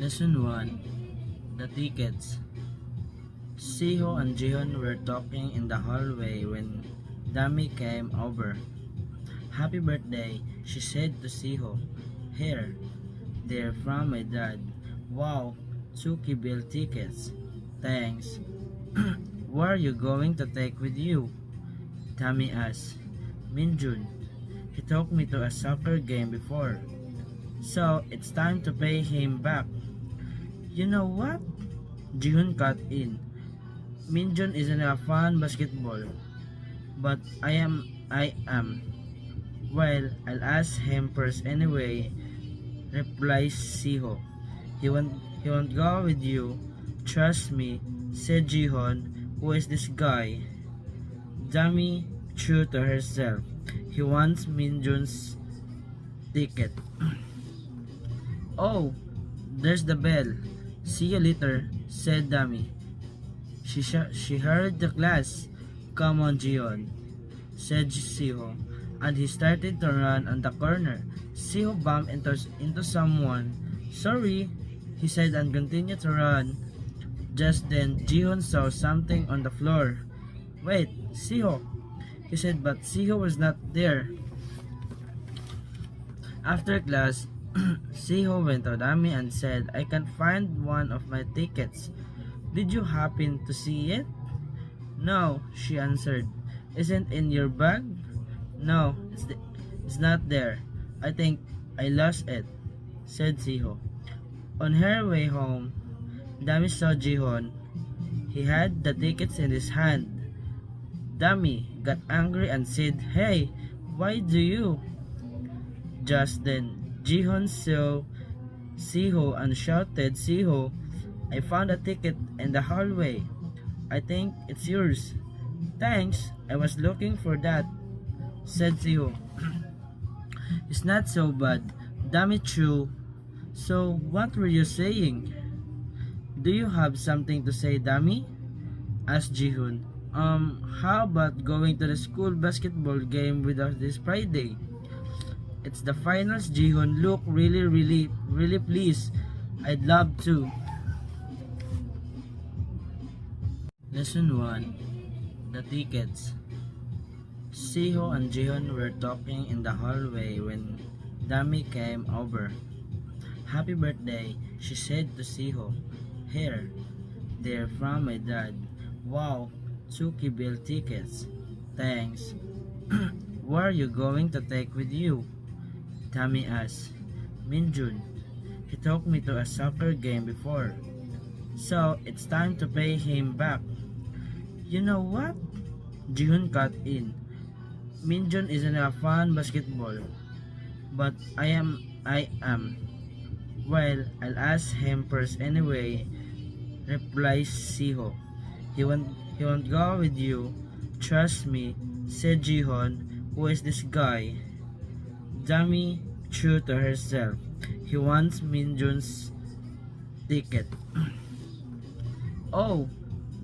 Lesson 1. The Tickets. Siho and Jihon were talking in the hallway when Dami came over. "Happy birthday," she said to Siho. "Here, they're from my dad." "Wow, Tsuki Bill tickets." "Thanks." "What are you going to take with you?" Dami asked. "Minjun. He took me to a soccer game before. So it's time to pay him back." "You know what?" Jihun cut in. "Minjun isn't a fan basketball, but I am. "Well, I'll ask him first anyway," replies Siho. He won't go with you. "Trust me," said Jihon. "Who is this guy?" Dami, true to herself. "He wants Minjun's ticket." "Oh, there's the bell. See you later," said Dami. She hurried the class. "Come on, Jion," said Siho, and he started to run on the corner. Siho bumped into someone. "Sorry," he said and continued to run. Just then, Jihoon saw something on the floor. "Wait, Siho," he said, but Siho was not there. After class, Siho went to Dami and said, "I can't find one of my tickets. Did you happen to see it?" "No," she answered. "Isn't in your bag?" "No, it's not there. I think I lost it," said Siho. On her way home, Dami saw Jihon. He had the tickets in his hand. Dami got angry and said, "Hey, why do you?" Just then, Jihon saw Siho and shouted, "Siho, I found a ticket in the hallway. I think it's yours." "Thanks, I was looking for that," said Siho. "It's not so bad. Damn it, true. So, what were you saying?" "Do you have something to say, Dami?" asked Jihun. How about going to the school basketball game with us this Friday?" "It's the finals, Jihun. Look really pleased. I'd love to." Lesson 1. The Tickets. Siho and Jihon were talking in the hallway when Dami came over. "Happy birthday," she said to Siho. "Here, they're from my dad." "Wow, Tsuki Bill tickets." "Thanks." "What are you going to take with you?" Dami asked. "Minjun. He took me to a soccer game before. So it's time to pay him back." "You know what?" Jihun cut in. "Minjun isn't a fan basketball, but I am. Well, I'll ask him first anyway," replies Siho. He won't go with you. "Trust me," said Jihon. "Who is this guy?" Dami, true to herself. He wants Minjun's ticket. "Oh,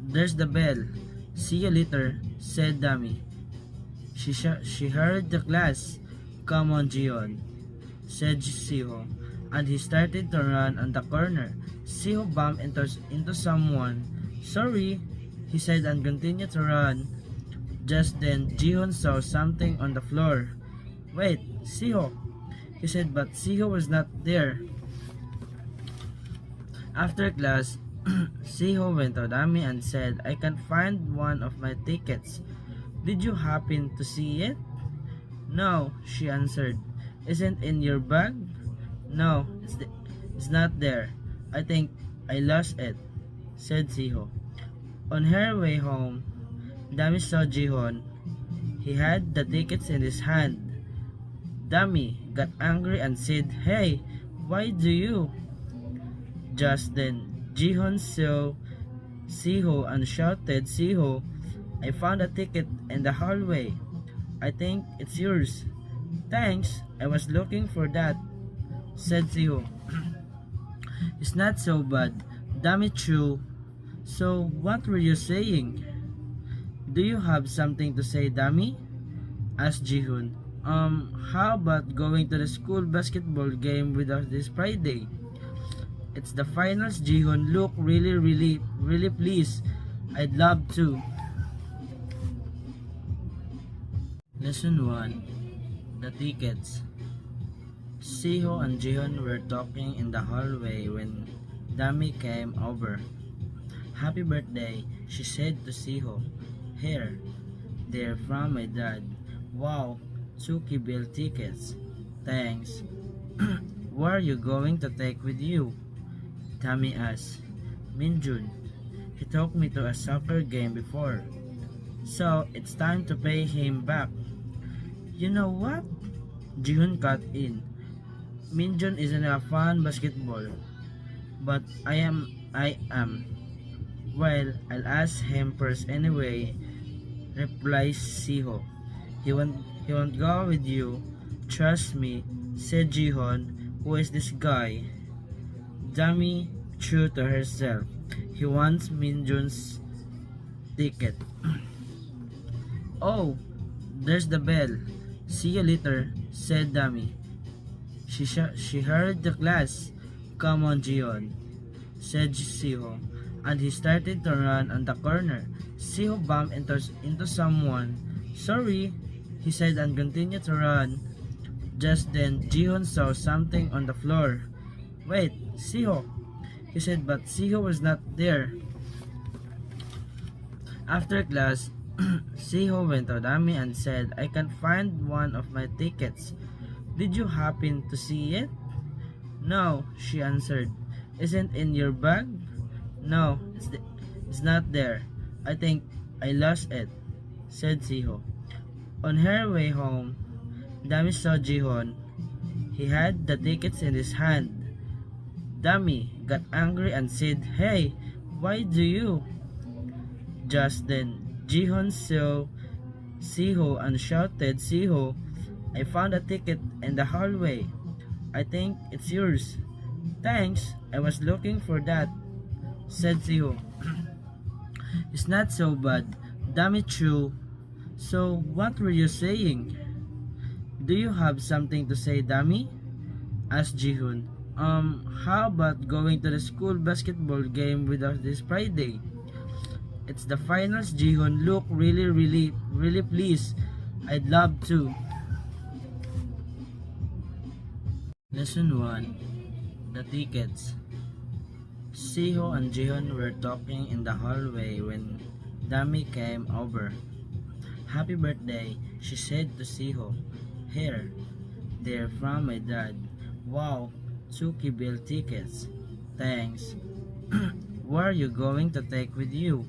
there's the bell. See you later," said Dami. She hurried the class. "Come on, Jion," said Siho, and he started to run on the corner. Siho bumped into someone. "Sorry," he said and continued to run. Just then, Jihon saw something on the floor. "Wait, Siho," he said, but Siho was not there. After class, Siho went to Dami and said, "I can't find one of my tickets. Did you happen to see it?" "No," she answered. "Isn't in your bag?" "No, it's not there. I think I lost it," said Siho. On her way home, Dami saw Jihon. He had the tickets in his hand. Dami got angry and said, "Hey, why do you?" Just then, Jihon saw Siho and shouted, "Siho, I found a ticket in the hallway. I think it's yours." "Thanks, I was looking for that," said Siho. "It's not so bad. Damn it, true. So, what were you saying?" "Do you have something to say, Dami?" asked Jihun. How about going to the school basketball game with us this Friday?" It's the finals, Jihon. Look, really please. I'd love to. Lesson 1. The tickets. Siho and Jihon were talking in the hallway when Dami came over. Happy birthday, she said to Siho. Here, they're from my dad. Wow, Tsuki bill tickets. Thanks. Where are you going to take with you? Dami asked. Minjun. He took me to a soccer game before. So it's time to pay him back. You know what? Jihun cut in. Minjun isn't a fan basketball, but I am. Well, I'll ask him first anyway, replies Siho. He won't go with you. Trust me, said Jihon. Who is this guy? Dami true to herself. He wants Minjun's ticket. Oh, there's the bell. See you later, said Dami. She heard the class. Come on, Jihon, said Siho, and he started to run on the corner. Siho bumped into someone. Sorry, he said and continued to run. Just then, Jihon saw something on the floor. Wait, Siho, he said, but Siho was not there. After class, Siho went to Dami and said, I can't find one of my tickets. Did you happen to see it? No, she answered. Isn't in your bag? No, it's not there. I think I lost it, said Siho. On her way home, Dami saw Jihon. He had the tickets in his hand. Dami got angry and said, Hey, why do you? Just then, Jihon saw Siho and shouted, Siho, I found a ticket in the hallway. I think it's yours. Thanks, I was looking for that, said Siho. It's not so bad. Damn it, true. So, what were you saying? Do you have something to say, Dami? Asked Jihon. How about going to the school basketball game with us this Friday? It's the finals, Jihon. Look, really please. I'd love to. Lesson 1. The tickets. Siho and Jihon were talking in the hallway when Dami came over. Happy birthday, she said to Siho. Here, they're from my dad. Wow, Tsuki bill tickets. Thanks. Where are you going to take with you?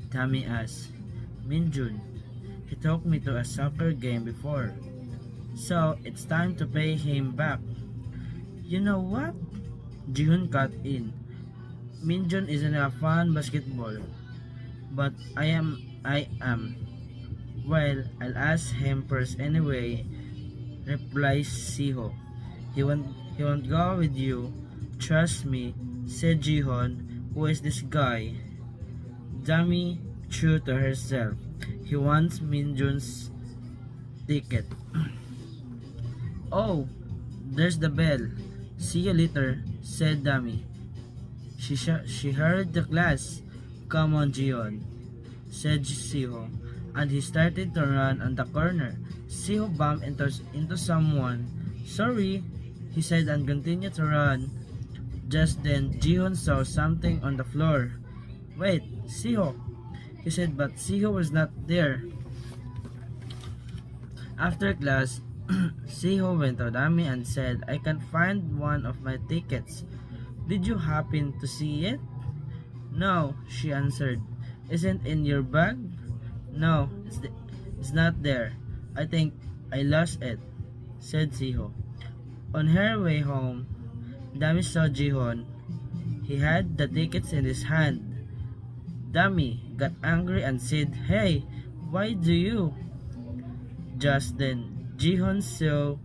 Dami asked. Minjun. He took me to a soccer game before. So it's time to pay him back. You know what? Jihun cut in. Minjun isn't a fan basketball, but I am. Well, I'll ask him first anyway, replies Siho. He won't go with you. Trust me, said Jihon. Who is this guy? Dami true to herself. He wants Minjun's ticket. Oh, there's the bell. See you later, said Dami. She heard the class. Come on, Jihon, said Siho, and he started to run on the corner. Siho bumped into someone. Sorry, he said and continued to run. Just then, Jihon saw something on the floor. Wait, Siho, he said, but Siho was not there. After class, Siho went to Dami and said, I can't find one of my tickets. Did you happen to see it? No, she answered. Isn't in your bag? No, it's not there. I think I lost it, said Siho. On her way home, Dami saw Jihon. He had the tickets in his hand. Dami got angry and said, Hey, why do you? Just then, Jihon saw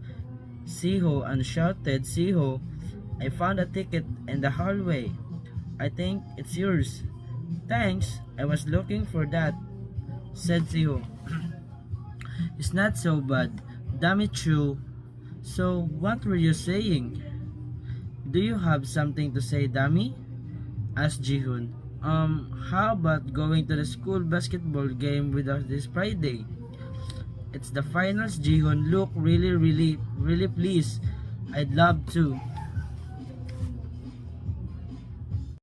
Siho and shouted, Siho, I found a ticket in the hallway. I think it's yours. Thanks, I was looking for that, said Siho. It's not so bad. Damn it, true. So, what were you saying? Do you have something to say, Dami? Asked Jihoon. How about going to the school basketball game with us this Friday? It's the finals, Jihoon. Look, really pleased. I'd love to.